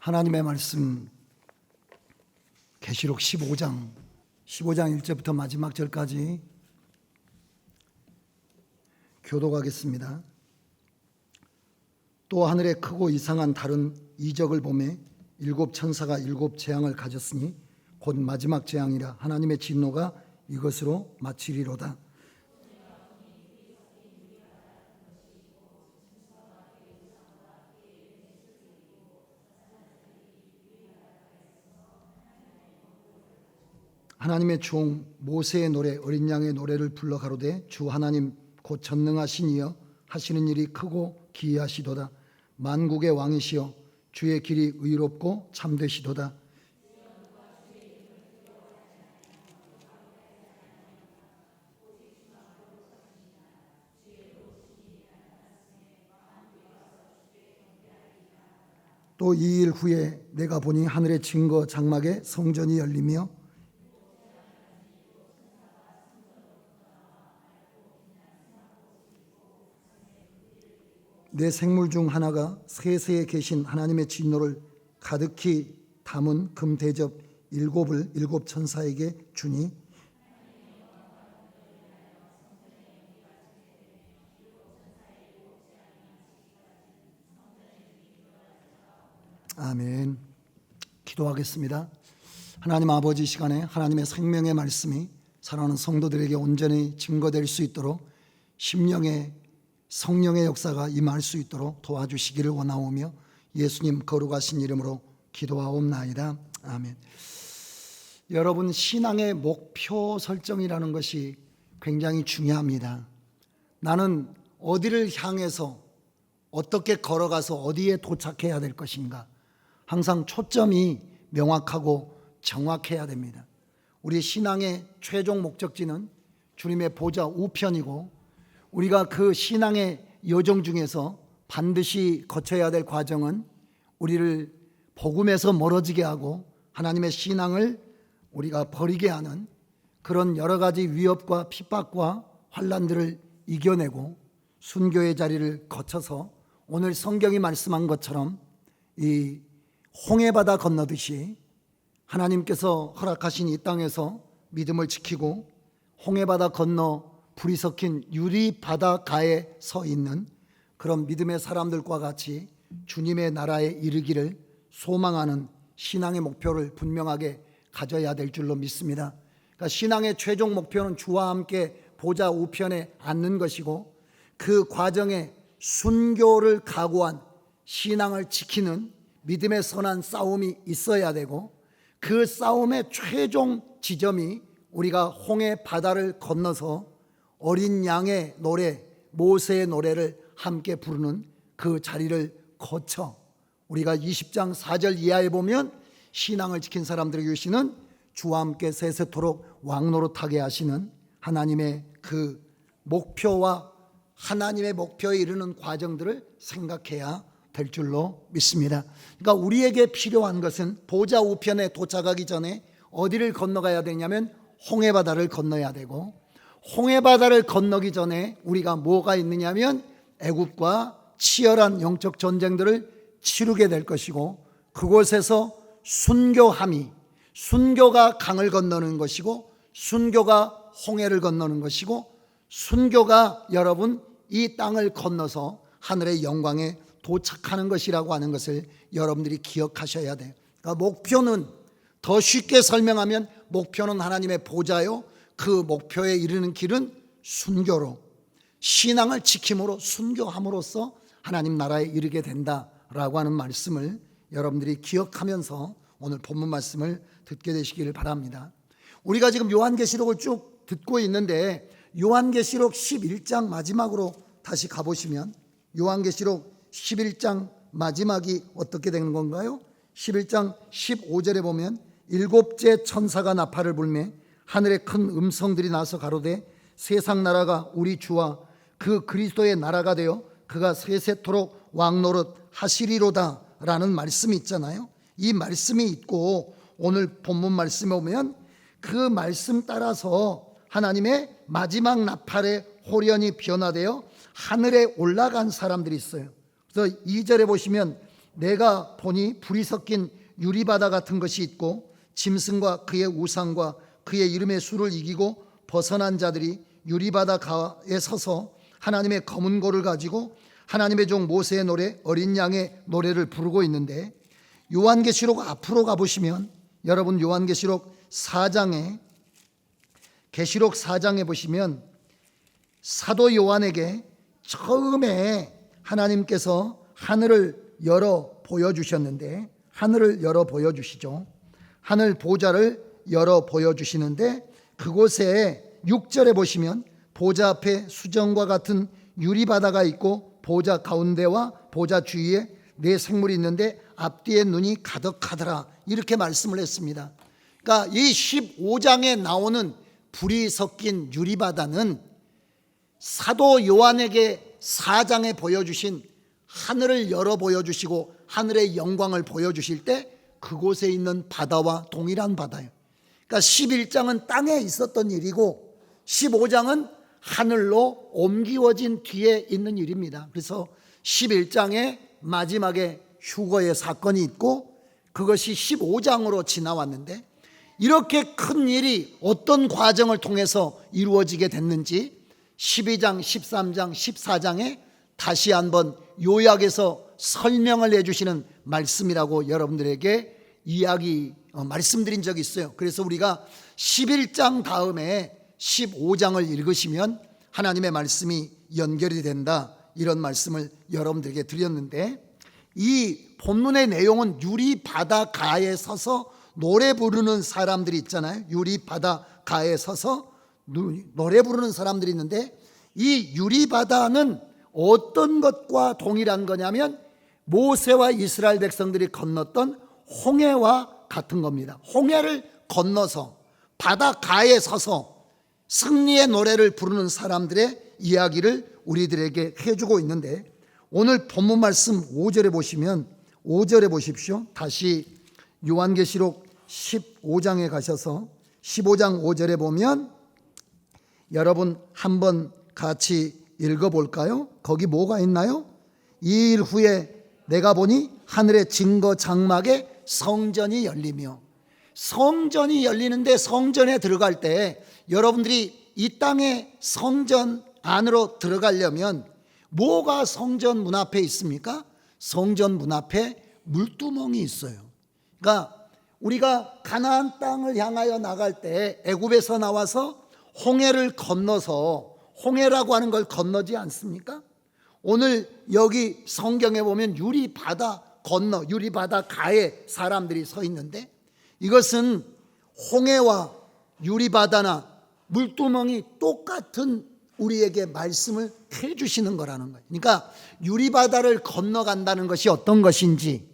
하나님의 말씀 계시록 15장 1절부터 마지막 절까지 교독하겠습니다. 또 하늘에 크고 이상한 다른 이적을 보매 일곱 천사가 일곱 재앙을 가졌으니 곧 마지막 재앙이라 하나님의 진노가 이것으로 마치리로다. 하나님의 종 모세의 노래 어린 양의 노래를 불러 가로되 주 하나님 곧 전능하신 이여 하시는 일이 크고 기이하시도다. 만국의 왕이시여 주의 길이 의롭고 참되시도다. 또 이 일 후에 내가 보니 하늘의 증거 장막에 성전이 열리며 내 생물 중 하나가 세세에 계신 하나님의 진노를 가득히 담은 금 대접 일곱을 일곱 천사에게 주니 아멘. 기도하겠습니다. 하나님 아버지, 시간에 하나님의 생명의 말씀이 사랑하는 성도들에게 온전히 증거될 수 있도록 심령의 성령의 역사가 임할 수 있도록 도와주시기를 원하오며 예수님 거룩하신 이름으로 기도하옵나이다. 아멘. 여러분, 신앙의 목표 설정이라는 것이 굉장히 중요합니다. 나는 어디를 향해서 어떻게 걸어가서 어디에 도착해야 될 것인가, 항상 초점이 명확하고 정확해야 됩니다. 우리 신앙의 최종 목적지는 주님의 보좌 우편이고, 우리가 그 신앙의 여정 중에서 반드시 거쳐야 될 과정은 우리를 복음에서 멀어지게 하고 하나님의 신앙을 우리가 버리게 하는 그런 여러 가지 위협과 핍박과 환난들을 이겨내고 순교의 자리를 거쳐서 오늘 성경이 말씀한 것처럼 이 홍해바다 건너듯이 하나님께서 허락하신 이 땅에서 믿음을 지키고 홍해바다 건너 불이 섞인 유리바다가에 서 있는 그런 믿음의 사람들과 같이 주님의 나라에 이르기를 소망하는 신앙의 목표를 분명하게 가져야 될 줄로 믿습니다. 그러니까 신앙의 최종 목표는 주와 함께 보좌 우편에 앉는 것이고, 그 과정에 순교를 각오한 신앙을 지키는 믿음의 선한 싸움이 있어야 되고, 그 싸움의 최종 지점이 우리가 홍해 바다를 건너서 어린 양의 노래, 모세의 노래를 함께 부르는 그 자리를 거쳐 우리가 20장 4절 이하에 보면 신앙을 지킨 사람들에게 주시는 주와 함께 세세토록 왕노릇하게 하시는 하나님의 그 목표와 하나님의 목표에 이르는 과정들을 생각해야 될 줄로 믿습니다. 그러니까 우리에게 필요한 것은 보좌 우편에 도착하기 전에 어디를 건너가야 되냐면 홍해바다를 건너야 되고, 홍해바다를 건너기 전에 우리가 뭐가 있느냐면 애굽과 치열한 영적 전쟁들을 치르게 될 것이고, 그곳에서 순교가 강을 건너는 것이고, 순교가 홍해를 건너는 것이고, 순교가 여러분 이 땅을 건너서 하늘의 영광에 도착하는 것이라고 하는 것을 여러분들이 기억하셔야 돼요. 그러니까 목표는, 더 쉽게 설명하면 목표는 하나님의 보좌요, 그 목표에 이르는 길은 순교로, 신앙을 지킴으로 순교함으로써 하나님 나라에 이르게 된다라고 하는 말씀을 여러분들이 기억하면서 오늘 본문 말씀을 듣게 되시기를 바랍니다. 우리가 지금 요한계시록을 쭉 듣고 있는데, 요한계시록 11장 마지막으로 다시 가보시면 요한계시록 11장 마지막이 어떻게 되는 건가요? 11장 15절에 보면 일곱째 천사가 나팔을 불매 하늘에 큰 음성들이 나서 가로되 세상 나라가 우리 주와 그 그리스도의 나라가 되어 그가 세세토록 왕노릇 하시리로다 라는 말씀이 있잖아요. 이 말씀이 있고 오늘 본문 말씀에 보면 그 말씀 따라서 하나님의 마지막 나팔의 호련이 변화되어 하늘에 올라간 사람들이 있어요. 그래서 2절에 보시면 내가 보니 불이 섞인 유리바다 같은 것이 있고 짐승과 그의 우상과 그의 이름의 수를 이기고 벗어난 자들이 유리바다 가에 서서 하나님의 검은 고를 가지고 하나님의 종 모세의 노래 어린 양의 노래를 부르고 있는데, 요한계시록 앞으로 가보시면 여러분 요한계시록 4장에 계시록 4장에 보시면 사도 요한에게 처음에 하나님께서 하늘을 열어 보여주셨는데, 하늘을 열어 보여주시죠. 하늘 보좌를 열어 보여주시는데 그곳에 6절에 보시면 보좌 앞에 수정과 같은 유리바다가 있고 보좌 가운데와 보좌 주위에 네 생물이 있는데 앞뒤에 눈이 가득하더라, 이렇게 말씀을 했습니다. 그러니까 이 15장에 나오는 불이 섞인 유리바다는 사도 요한에게 4장에 보여주신 하늘을 열어 보여주시고 하늘의 영광을 보여주실 때 그곳에 있는 바다와 동일한 바다예요. 그러니까 11장은 땅에 있었던 일이고 15장은 하늘로 옮기워진 뒤에 있는 일입니다. 그래서 11장에 마지막에 휴거의 사건이 있고 그것이 15장으로 지나왔는데, 이렇게 큰 일이 어떤 과정을 통해서 이루어지게 됐는지 12장, 13장, 14장에 다시 한번 요약해서 설명을 해주시는 말씀이라고 여러분들에게 말씀드린 적이 있어요. 그래서 우리가 11장 다음에 15장을 읽으시면 하나님의 말씀이 연결이 된다, 이런 말씀을 여러분들에게 드렸는데, 이 본문의 내용은 유리바다 가에 서서 노래 부르는 사람들이 있잖아요. 유리바다 가에 서서 노래 부르는 사람들이 있는데, 이 유리바다는 어떤 것과 동일한 거냐면 모세와 이스라엘 백성들이 건넜던 홍해와 같은 겁니다. 홍해를 건너서 바다 가에 서서 승리의 노래를 부르는 사람들의 이야기를 우리들에게 해주고 있는데, 오늘 본문 말씀 5절에 보시면 5절에 보십시오. 다시 요한계시록 15장에 가셔서 15장 5절에 보면 여러분 한번 같이 읽어볼까요? 거기 뭐가 있나요? 이 일 후에 내가 보니 하늘의 증거 장막에 성전이 열리며, 성전이 열리는데 성전에 들어갈 때 여러분들이 이 땅의 성전 안으로 들어가려면 뭐가 성전 문 앞에 있습니까? 성전 문 앞에 물두멍이 있어요. 그러니까 우리가 가나안 땅을 향하여 나갈 때 애굽에서 나와서 홍해를 건너서, 홍해라고 하는 걸 건너지 않습니까? 오늘 여기 성경에 보면 유리바다 건너, 유리바다 가에 사람들이 서 있는데, 이것은 홍해와 유리바다나 물두멍이 똑같은 우리에게 말씀을 해주시는 거라는 거예요. 그러니까 유리바다를 건너간다는 것이 어떤 것인지,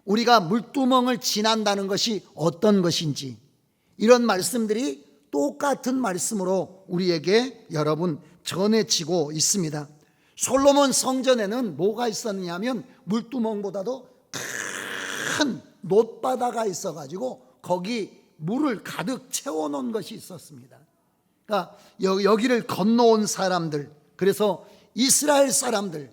우리가 물두멍을 지난다는 것이 어떤 것인지, 이런 말씀들이 똑같은 말씀으로 우리에게 여러분 전해지고 있습니다. 솔로몬 성전에는 뭐가 있었느냐면 물두멍보다도 큰 놋바다가 있어가지고 거기 물을 가득 채워놓은 것이 있었습니다. 그러니까 여기를 건너온 사람들, 그래서 이스라엘 사람들,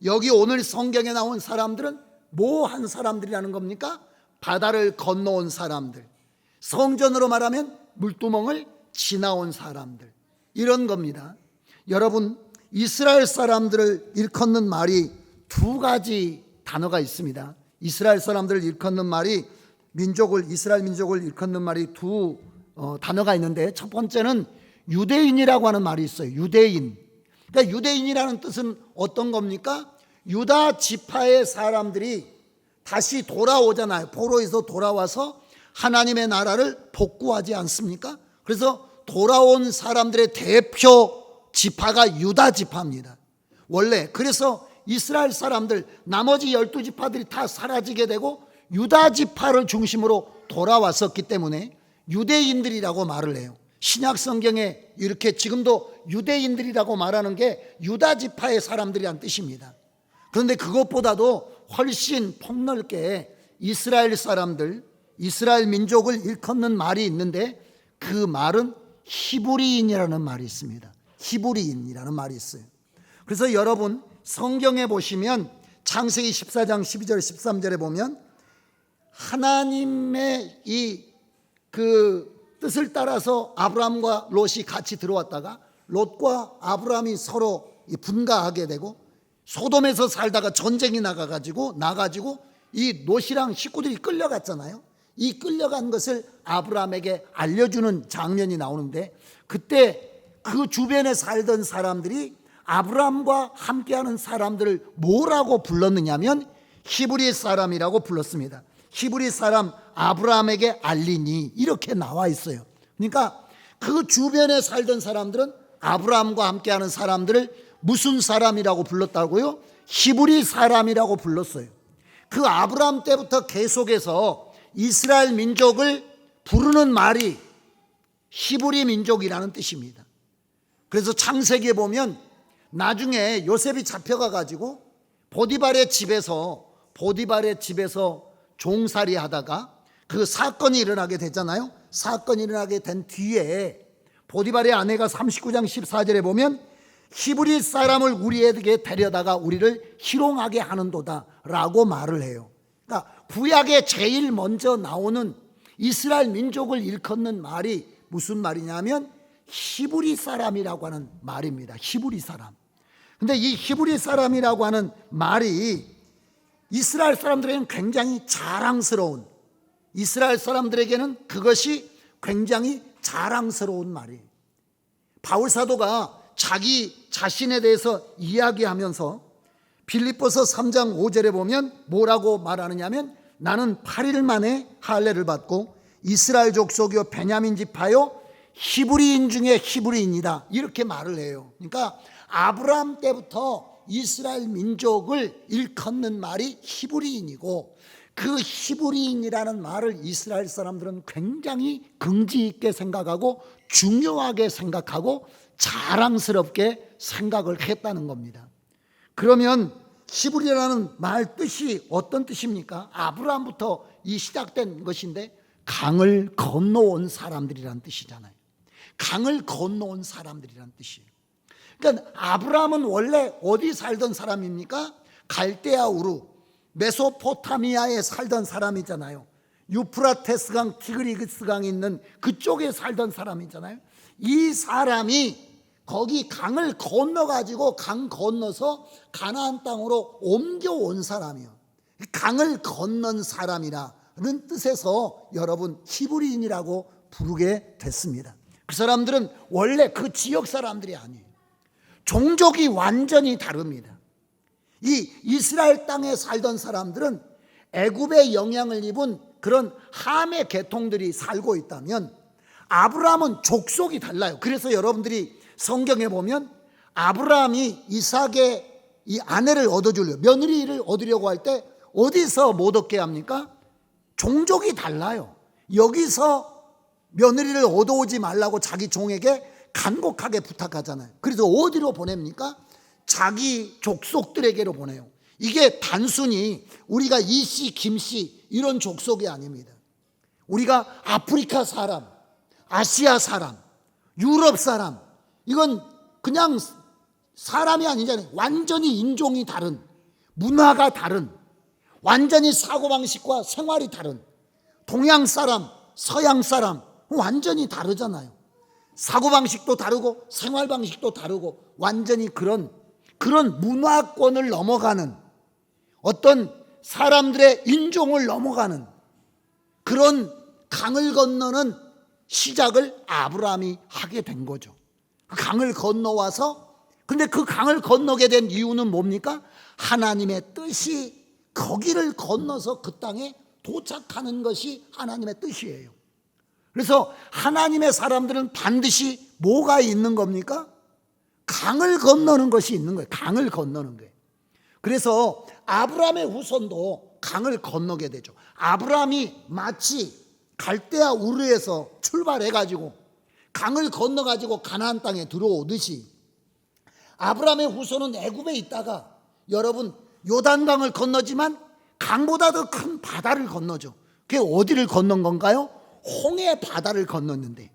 여기 오늘 성경에 나온 사람들은 뭐 한 사람들이라는 겁니까? 바다를 건너온 사람들, 성전으로 말하면 물두멍을 지나온 사람들, 이런 겁니다. 여러분, 이스라엘 사람들을 일컫는 말이 두 가지 단어가 있습니다. 이스라엘 사람들을 일컫는 말이 이스라엘 민족을 일컫는 말이 두 단어가 있는데, 첫 번째는 유대인이라고 하는 말이 있어요. 유대인. 그러니까 유대인이라는 뜻은 어떤 겁니까? 유다 지파의 사람들이 다시 돌아오잖아요. 포로에서 돌아와서 하나님의 나라를 복구하지 않습니까? 그래서 돌아온 사람들의 대표 지파가 유다 지파입니다. 원래 그래서 이스라엘 사람들 나머지 12지파들이 다 사라지게 되고 유다 지파를 중심으로 돌아왔었기 때문에 유대인들이라고 말을 해요. 신약 성경에 이렇게 지금도 유대인들이라고 말하는 게 유다 지파의 사람들이란 뜻입니다. 그런데 그것보다도 훨씬 폭넓게 이스라엘 사람들, 이스라엘 민족을 일컫는 말이 있는데, 그 말은 히브리인이라는 말이 있습니다. 히브리인이라는 말이 있어요. 그래서 여러분 성경에 보시면 창세기 14장 12절 13절에 보면 하나님의 그 뜻을 따라서 아브라함과 롯이 같이 들어왔다가 롯과 아브라함이 서로 분가하게 되고 소돔에서 살다가 전쟁이 나가지고 이 롯이랑 식구들이 끌려갔잖아요. 이 끌려간 것을 아브라함에게 알려주는 장면이 나오는데, 그때 그 주변에 살던 사람들이 아브라함과 함께하는 사람들을 뭐라고 불렀느냐면 히브리 사람이라고 불렀습니다. 히브리 사람 아브라함에게 알리니, 이렇게 나와 있어요. 그러니까 그 주변에 살던 사람들은 아브라함과 함께하는 사람들을 무슨 사람이라고 불렀다고요? 히브리 사람이라고 불렀어요. 그 아브라함 때부터 계속해서 이스라엘 민족을 부르는 말이 히브리 민족이라는 뜻입니다. 그래서 창세기에 보면 나중에 요셉이 잡혀가 가지고 보디발의 집에서 종살이 하다가 그 사건이 일어나게 되잖아요. 사건이 일어나게 된 뒤에 보디발의 아내가 39장 14절에 보면 히브리 사람을 우리에게 데려다가 우리를 희롱하게 하는도다 라고 말을 해요. 그러니까 구약에 제일 먼저 나오는 이스라엘 민족을 일컫는 말이 무슨 말이냐면 히브리 사람이라고 하는 말입니다. 히브리 사람. 근데 이 히브리 사람이라고 하는 말이 이스라엘 사람들에게는 굉장히 자랑스러운, 이스라엘 사람들에게는 그것이 굉장히 자랑스러운 말이에요. 바울 사도가 자기 자신에 대해서 이야기하면서 빌립보서 3장 5절에 보면 뭐라고 말하느냐면 나는 8일 만에 할례를 받고 이스라엘 족속이요 베냐민 지파요 히브리인 중에 히브리인이다, 이렇게 말을 해요. 그러니까 아브라함 때부터 이스라엘 민족을 일컫는 말이 히브리인이고, 그 히브리인이라는 말을 이스라엘 사람들은 굉장히 긍지 있게 생각하고 중요하게 생각하고 자랑스럽게 생각을 했다는 겁니다. 그러면 히브리라는 말 뜻이 어떤 뜻입니까? 아브라함부터 시작된 것인데 강을 건너온 사람들이란 뜻이잖아요. 강을 건너온 사람들이란 뜻이에요. 그러니까 아브라함은 원래 어디 살던 사람입니까? 갈대아 우루, 메소포타미아에 살던 사람이잖아요. 유프라테스강, 티그리스강이 있는 그쪽에 살던 사람이잖아요. 이 사람이 거기 강을 건너가지고 강 건너서 가나안 땅으로 옮겨온 사람이에요. 강을 건넌 사람이라는 뜻에서 여러분 히브리인이라고 부르게 됐습니다. 그 사람들은 원래 그 지역 사람들이 아니에요. 종족이 완전히 다릅니다. 이 이스라엘 땅에 살던 사람들은 애굽의 영향을 입은 그런 함의 계통들이 살고 있다면 아브라함은 족속이 달라요. 그래서 여러분들이 성경에 보면 아브라함이 이삭의 이 아내를 얻어주려고, 며느리를 얻으려고 할 때 어디서 못 얻게 합니까? 종족이 달라요. 여기서 며느리를 얻어오지 말라고 자기 종에게 간곡하게 부탁하잖아요. 그래서 어디로 보냅니까? 자기 족속들에게로 보내요. 이게 단순히 우리가 이씨, 김씨 이런 족속이 아닙니다. 우리가 아프리카 사람, 아시아 사람, 유럽 사람, 이건 그냥 사람이 아니잖아요. 완전히 인종이 다른, 문화가 다른, 완전히 사고방식과 생활이 다른, 동양 사람, 서양 사람 완전히 다르잖아요. 사고방식도 다르고 생활방식도 다르고 완전히 그런 문화권을 넘어가는, 어떤 사람들의 인종을 넘어가는 그런 강을 건너는 시작을 아브라함이 하게 된 거죠. 강을 건너와서, 근데 그 강을 건너게 된 이유는 뭡니까? 하나님의 뜻이 거기를 건너서 그 땅에 도착하는 것이 하나님의 뜻이에요. 그래서 하나님의 사람들은 반드시 뭐가 있는 겁니까? 강을 건너는 것이 있는 거예요. 강을 건너는 거예요. 그래서 아브라함의 후손도 강을 건너게 되죠. 아브라함이 마치 갈대아 우르에서 출발해가지고 강을 건너가지고 가나안 땅에 들어오듯이 아브라함의 후손은 애굽에 있다가 여러분 요단강을 건너지만 강보다 더 큰 바다를 건너죠. 그게 어디를 건넌 건가요? 홍해 바다를 건넜는데,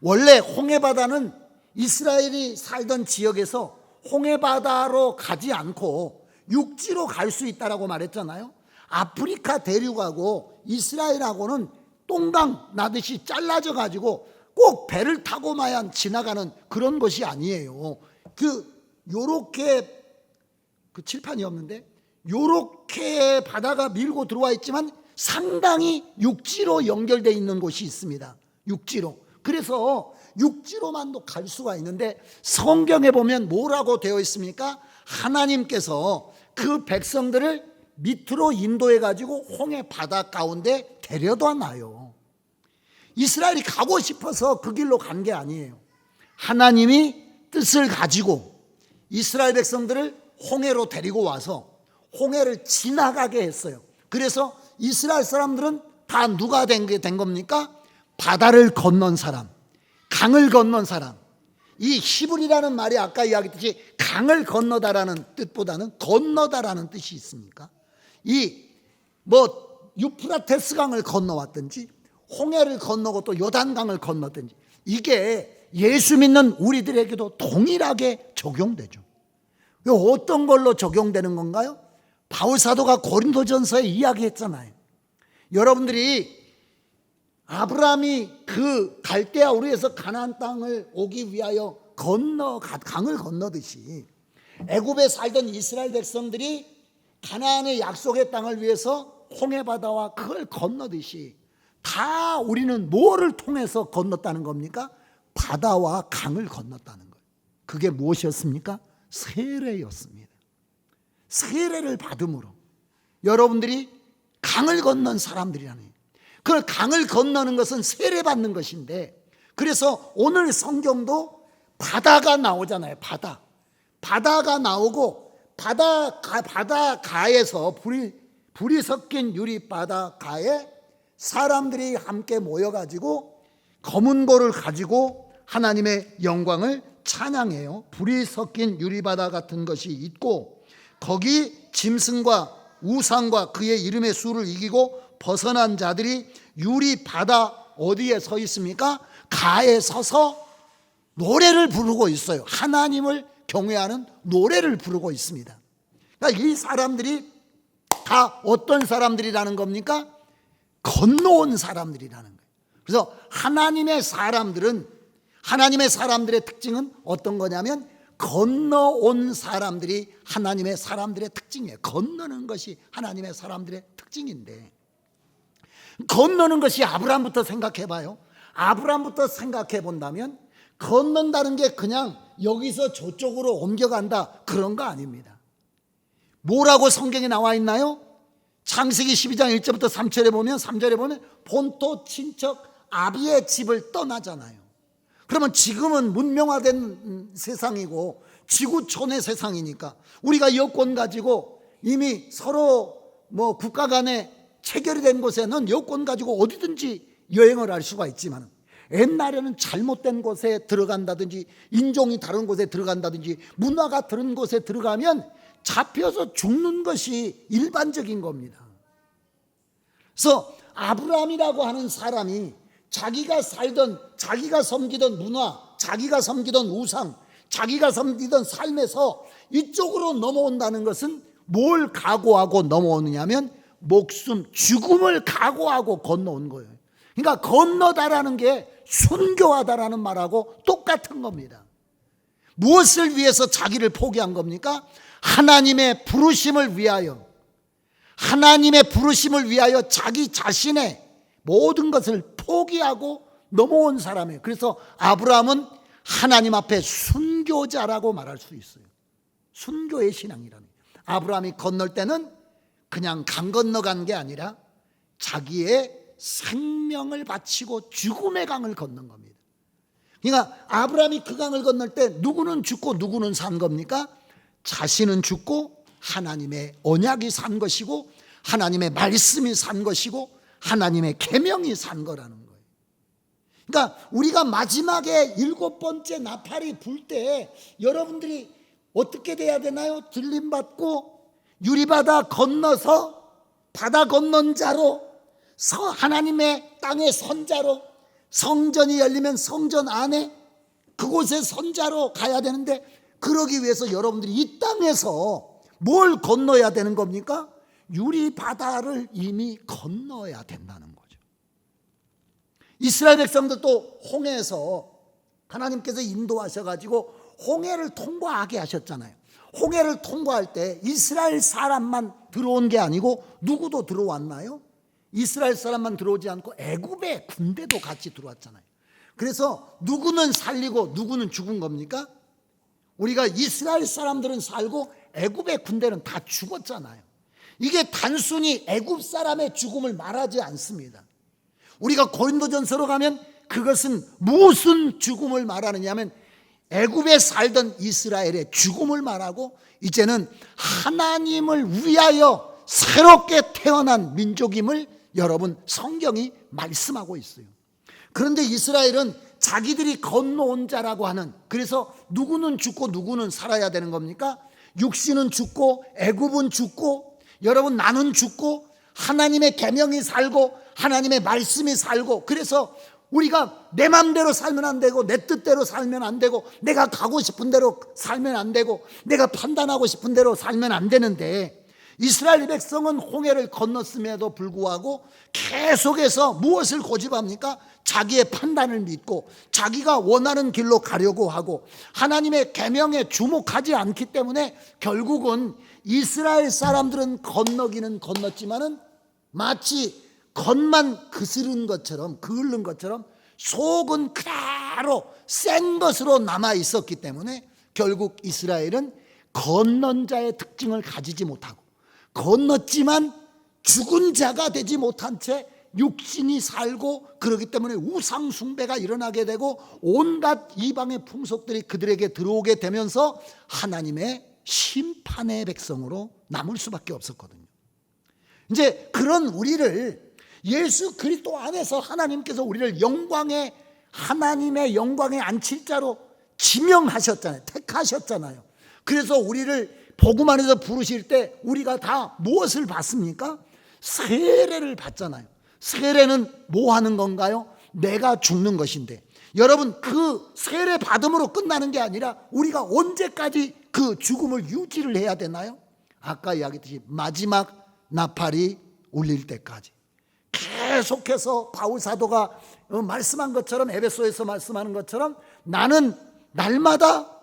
원래 홍해 바다는 이스라엘이 살던 지역에서 홍해 바다로 가지 않고 육지로 갈 수 있다라고 말했잖아요. 아프리카 대륙하고 이스라엘하고는 똥강 나듯이 잘라져 가지고 꼭 배를 타고만 지나가는 그런 것이 아니에요. 요렇게 칠판이 없는데 요렇게 바다가 밀고 들어와 있지만 상당히 육지로 연결되어 있는 곳이 있습니다. 육지로. 그래서 육지로만도 갈 수가 있는데 성경에 보면 뭐라고 되어 있습니까? 하나님께서 그 백성들을 밑으로 인도해 가지고 홍해 바다 가운데 데려다 놔요. 이스라엘이 가고 싶어서 그 길로 간 게 아니에요. 하나님이 뜻을 가지고 이스라엘 백성들을 홍해로 데리고 와서 홍해를 지나가게 했어요. 그래서 이스라엘 사람들은 다 누가 된 겁니까? 바다를 건넌 사람, 강을 건넌 사람. 이 히브리라는 말이 아까 이야기했듯이 강을 건너다라는 뜻보다는 건너다라는 뜻이 있으니까 유프라테스 강을 건너왔든지 홍해를 건너고 또 요단강을 건너든지 이게 예수 믿는 우리들에게도 동일하게 적용되죠. 어떤 걸로 적용되는 건가요? 바울사도가 고린도전서에 이야기했잖아요. 여러분들이 아브라함이 그 갈대아 우르에서 가나안 땅을 오기 위하여 강을 건너듯이 애굽에 살던 이스라엘 백성들이 가나안의 약속의 땅을 위해서 홍해바다와 그걸 건너듯이 다 우리는 뭐를 통해서 건넜다는 겁니까? 바다와 강을 건넜다는 거예요. 그게 무엇이었습니까? 세례였습니다. 세례를 받음으로 여러분들이 강을 건넌 사람들이라는, 그 강을 건너는 것은 세례받는 것인데, 그래서 오늘 성경도 바다가 나오잖아요. 바다가 나오고 바다가에서 불이 섞인 유리 바다가에 사람들이 함께 모여가지고 검은 돌을 가지고 하나님의 영광을 찬양해요. 불이 섞인 유리바다 같은 것이 있고 거기 짐승과 우상과 그의 이름의 수를 이기고 벗어난 자들이 유리바다 어디에 서 있습니까? 가에 서서 노래를 부르고 있어요. 하나님을 경외하는 노래를 부르고 있습니다. 그러니까 이 사람들이 다 어떤 사람들이라는 겁니까? 건너온 사람들이라는 거예요. 그래서 하나님의 사람들의 특징은 어떤 거냐면 건너온 사람들이 하나님의 사람들의 특징이에요. 건너는 것이 하나님의 사람들의 특징인데, 건너는 것이 아브라함부터 생각해 봐요. 아브라함부터 생각해 본다면 건넌다는 게 그냥 여기서 저쪽으로 옮겨간다 그런 거 아닙니다. 뭐라고 성경에 나와 있나요? 창세기 12장 1절부터 3절에 보면 본토 친척 아비의 집을 떠나잖아요. 그러면 지금은 문명화된 세상이고 지구촌의 세상이니까 우리가 여권 가지고 이미 서로 국가 간에 체결이 된 곳에는 여권 가지고 어디든지 여행을 할 수가 있지만, 옛날에는 잘못된 곳에 들어간다든지 인종이 다른 곳에 들어간다든지 문화가 다른 곳에 들어가면 잡혀서 죽는 것이 일반적인 겁니다. 그래서 아브라함이라고 하는 사람이 자기가 섬기던 문화, 자기가 섬기던 우상, 자기가 섬기던 삶에서 이쪽으로 넘어온다는 것은 뭘 각오하고 넘어오느냐면 죽음을 각오하고 건너온 거예요. 그러니까 건너다라는 게 순교하다라는 말하고 똑같은 겁니다. 무엇을 위해서 자기를 포기한 겁니까? 하나님의 부르심을 위하여 자기 자신의 모든 것을 포기하고 넘어온 사람이에요. 그래서 아브라함은 하나님 앞에 순교자라고 말할 수 있어요. 순교의 신앙이라는 거예요. 아브라함이 건널 때는 그냥 강 건너간 게 아니라 자기의 생명을 바치고 죽음의 강을 건넌 겁니다. 그러니까 아브라함이 그 강을 건널 때 누구는 죽고 누구는 산 겁니까? 자신은 죽고 하나님의 언약이 산 것이고 하나님의 말씀이 산 것이고 하나님의 계명이 산 거라는 거예요. 그러니까 우리가 마지막에 7번째 나팔이 불 때 여러분들이 어떻게 돼야 되나요? 들림받고 유리바다 건너서 바다 건넌 자로 하나님의 땅의 선자로, 성전이 열리면 성전 안에 그곳의 선자로 가야 되는데, 그러기 위해서 여러분들이 이 땅에서 뭘 건너야 되는 겁니까? 유리 바다를 이미 건너야 된다는 거죠. 이스라엘 백성들도 홍해에서 하나님께서 인도하셔가지고 홍해를 통과하게 하셨잖아요. 홍해를 통과할 때 이스라엘 사람만 들어온 게 아니고 누구도 들어왔나요? 이스라엘 사람만 들어오지 않고 애굽의 군대도 같이 들어왔잖아요. 그래서 누구는 살리고 누구는 죽은 겁니까? 우리가 이스라엘 사람들은 살고 애굽의 군대는 다 죽었잖아요. 이게 단순히 애굽 사람의 죽음을 말하지 않습니다. 우리가 고린도전서로 가면 그것은 무슨 죽음을 말하느냐 하면 애굽에 살던 이스라엘의 죽음을 말하고 이제는 하나님을 위하여 새롭게 태어난 민족임을 여러분 성경이 말씀하고 있어요. 그런데 이스라엘은 자기들이 건너온 자라고 하는, 그래서 누구는 죽고 누구는 살아야 되는 겁니까? 육신은 죽고 애굽은 죽고 여러분 나는 죽고 하나님의 계명이 살고 하나님의 말씀이 살고, 그래서 우리가 내 맘대로 살면 안 되고 내 뜻대로 살면 안 되고 내가 가고 싶은 대로 살면 안 되고 내가 판단하고 싶은 대로 살면 안 되는데, 이스라엘 백성은 홍해를 건넜음에도 불구하고 계속해서 무엇을 고집합니까? 자기의 판단을 믿고 자기가 원하는 길로 가려고 하고 하나님의 계명에 주목하지 않기 때문에 결국은 이스라엘 사람들은 건너기는 건넜지만은 마치 겉만 그스른 것처럼 그을른 것처럼 속은 그대로 센 것으로 남아 있었기 때문에 결국 이스라엘은 건넌 자의 특징을 가지지 못하고 건넜지만 죽은 자가 되지 못한 채 육신이 살고, 그렇기 때문에 우상 숭배가 일어나게 되고 온갖 이방의 풍속들이 그들에게 들어오게 되면서 하나님의 심판의 백성으로 남을 수밖에 없었거든요. 이제 그런 우리를 예수 그리스도 안에서 하나님께서 우리를 영광의, 하나님의 영광의 안칠자로 지명하셨잖아요. 택하셨잖아요. 그래서 우리를 복음 안에서 부르실 때 우리가 다 무엇을 받습니까? 세례를 받잖아요. 세례는 뭐 하는 건가요? 내가 죽는 것인데, 여러분 그 세례 받음으로 끝나는 게 아니라 우리가 언제까지 그 죽음을 유지를 해야 되나요? 아까 이야기했듯이 마지막 나팔이 울릴 때까지 계속해서 바울 사도가 말씀한 것처럼, 에베소에서 말씀하는 것처럼 나는 날마다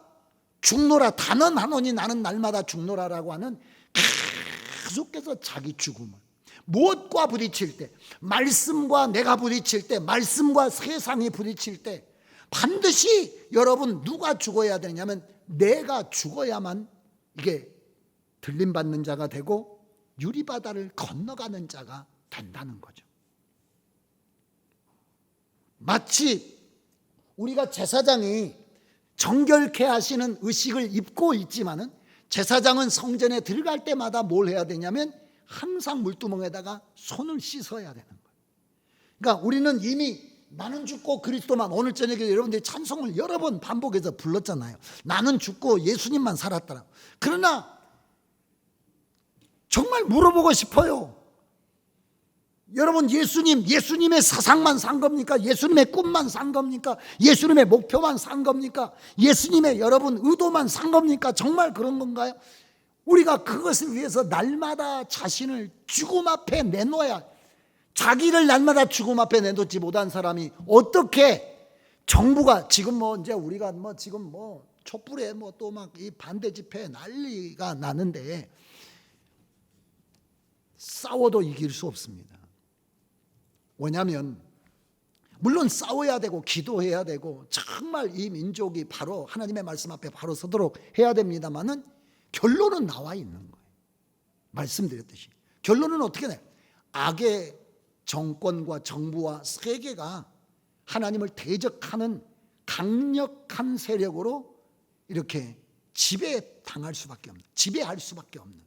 죽노라, 단언하노니 나는 날마다 죽노라라고 하는, 계속해서 자기 죽음을 무엇과 부딪힐 때, 말씀과 내가 부딪힐 때, 말씀과 세상이 부딪힐 때 반드시 여러분 누가 죽어야 되냐면 내가 죽어야만 이게 들림받는 자가 되고 유리바다를 건너가는 자가 된다는 거죠. 마치 우리가 제사장이 정결케 하시는 의식을 입고 있지만은 제사장은 성전에 들어갈 때마다 뭘 해야 되냐면 항상 물두멍에다가 손을 씻어야 되는 거예요. 그러니까 우리는 이미 나는 죽고 그리스도만, 오늘 저녁에 여러분들이 찬송을 여러 번 반복해서 불렀잖아요. 나는 죽고 예수님만 살았더라. 그러나 정말 물어보고 싶어요. 여러분 예수님의 사상만 산 겁니까? 예수님의 꿈만 산 겁니까? 예수님의 목표만 산 겁니까? 예수님의 여러분 의도만 산 겁니까? 정말 그런 건가요? 우리가 그것을 위해서 날마다 자신을 죽음 앞에 내놓아야, 자기를 날마다 죽음 앞에 내놓지 못한 사람이 어떻게 정부가 지금 이제 우리가 지금 촛불에 또 막 이 반대 집회 난리가 나는데 싸워도 이길 수 없습니다. 왜냐하면 물론 싸워야 되고 기도해야 되고 정말 이 민족이 바로 하나님의 말씀 앞에 바로 서도록 해야 됩니다만은 결론은 나와 있는 거예요. 말씀드렸듯이 결론은 어떻게 돼요? 악의 정권과 정부와 세계가 하나님을 대적하는 강력한 세력으로 이렇게 지배당할 수밖에 없는, 지배할 수밖에 없는,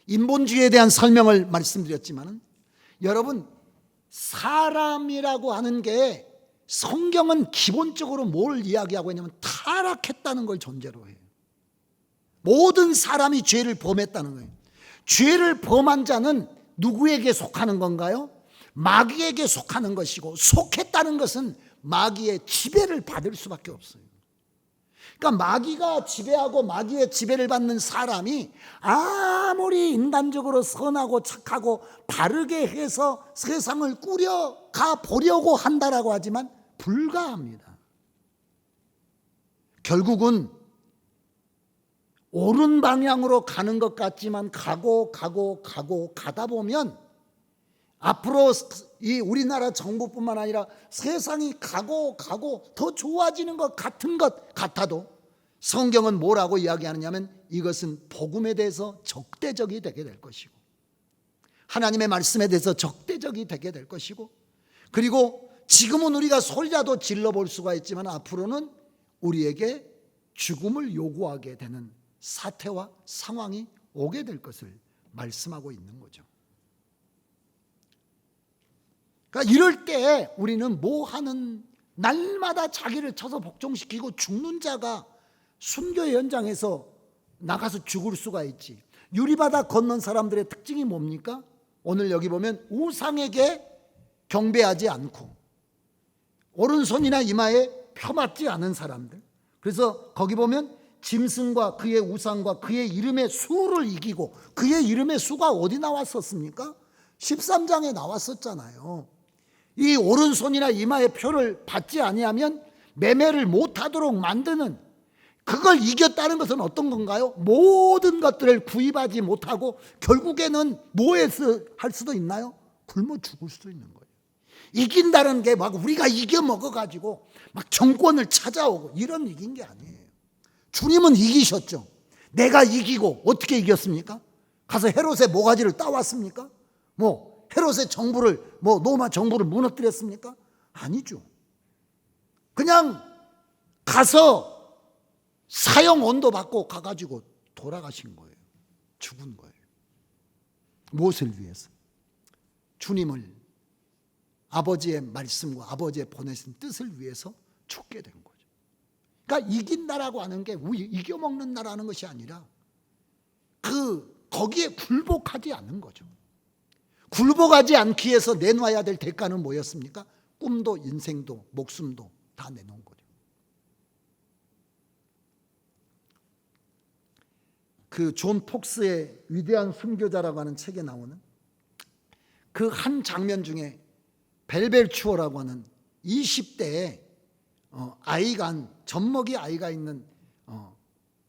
인본주의에 대한 설명을 말씀드렸지만은 여러분 사람이라고 하는 게 성경은 기본적으로 뭘 이야기하고 있냐면 타락했다는 걸 전제로 해요. 모든 사람이 죄를 범했다는 거예요. 죄를 범한 자는 누구에게 속하는 건가요? 마귀에게 속하는 것이고, 속했다는 것은 마귀의 지배를 받을 수밖에 없어요. 그러니까 마귀가 지배하고 마귀의 지배를 받는 사람이 아무리 인간적으로 선하고 착하고 바르게 해서 세상을 꾸려가 보려고 한다라고 하지만 불가합니다. 결국은 옳은 방향으로 가는 것 같지만 가다 보면 앞으로 이 우리나라 정부뿐만 아니라 세상이 가고 더 좋아지는 것 같은 것 같아도 성경은 뭐라고 이야기하느냐면 이것은 복음에 대해서 적대적이 되게 될 것이고 하나님의 말씀에 대해서 적대적이 되게 될 것이고 그리고 지금은 우리가 소리라도 질러볼 수가 있지만 앞으로는 우리에게 죽음을 요구하게 되는 사태와 상황이 오게 될 것을 말씀하고 있는 거죠. 그러니까 이럴 때 우리는 뭐 하는 날마다 자기를 쳐서 복종시키고 죽는 자가 순교의 현장에서 나가서 죽을 수가 있지. 유리바다 건넌 사람들의 특징이 뭡니까? 오늘 여기 보면 우상에게 경배하지 않고 오른손이나 이마에 펴맞지 않은 사람들. 그래서 거기 보면 짐승과 그의 우상과 그의 이름의 수를 이기고 그의 이름의 수가 어디 나왔었습니까? 13장에 나왔었잖아요. 이 오른손이나 이마에 표를 받지 아니하면 매매를 못하도록 만드는 그걸 이겼다는 것은 어떤 건가요? 모든 것들을 구입하지 못하고 결국에는 뭐해서 할 수도 있나요? 굶어 죽을 수도 있는 거예요. 이긴다는 게 막 우리가 이겨먹어가지고 막 정권을 찾아오고 이런 이긴 게 아니에요. 주님은 이기셨죠. 내가 이기고 어떻게 이겼습니까? 가서 헤롯의 모가지를 따왔습니까? 헤롯의 정부를 로마 정부를 무너뜨렸습니까? 아니죠. 그냥 가서 사형 언도 받고 가가지고 돌아가신 거예요. 죽은 거예요. 무엇을 위해서? 주님을 아버지의 말씀과 아버지의 보내신 뜻을 위해서 죽게 된 거죠. 그러니까 이긴다라고 하는 게 이겨먹는 나라는 것이 아니라 거기에 굴복하지 않는 거죠. 굴복하지 않기 위해서 내놔야 될 대가는 뭐였습니까? 꿈도 인생도 목숨도 다 내놓은 거죠. 존 폭스의 위대한 순교자라고 하는 책에 나오는 그 한 장면 중에 벨벨 추어라고 하는 20대에 젖먹이 아이가 있는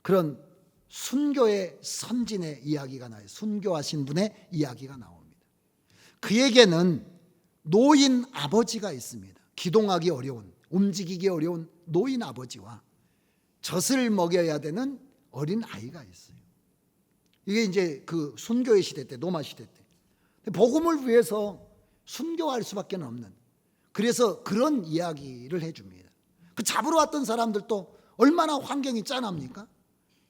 그런 순교의 선진의 이야기가 나와요. 순교하신 분의 이야기가 나옵니다. 그에게는 노인 아버지가 있습니다. 기동하기 어려운, 움직이기 어려운 노인 아버지와 젖을 먹여야 되는 어린 아이가 있어요. 이게 이제 그 순교의 시대 때, 로마 시대 때 복음을 위해서 순교할 수밖에 없는, 그래서 그런 이야기를 해줍니다. 그 잡으러 왔던 사람들도 얼마나 환경이 짠합니까?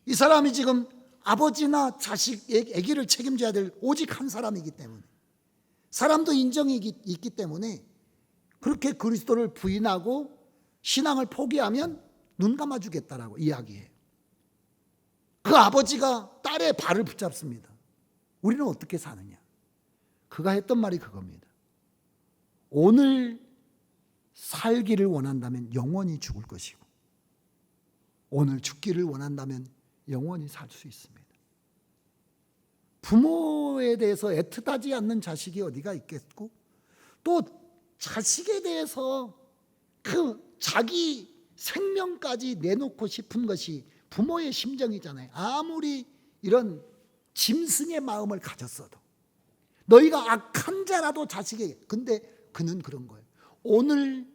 이 사람이 지금 아버지나 자식, 아기를 책임져야 될 오직 한 사람이기 때문에, 사람도 인정이 있기 때문에 그렇게 그리스도를 부인하고 신앙을 포기하면 눈 감아주겠다라고 이야기해요. 그 아버지가 딸의 발을 붙잡습니다. 우리는 어떻게 사느냐? 그가 했던 말이 그겁니다. 오늘 살기를 원한다면 영원히 죽을 것이고 오늘 죽기를 원한다면 영원히 살 수 있습니다. 부모에 대해서 애틋하지 않는 자식이 어디가 있겠고, 또 자식에 대해서 그 자기 생명까지 내놓고 싶은 것이 부모의 심정이잖아요. 아무리 이런 짐승의 마음을 가졌어도, 너희가 악한 자라도 자식에게. 근데 그는 그런 거예요. 오늘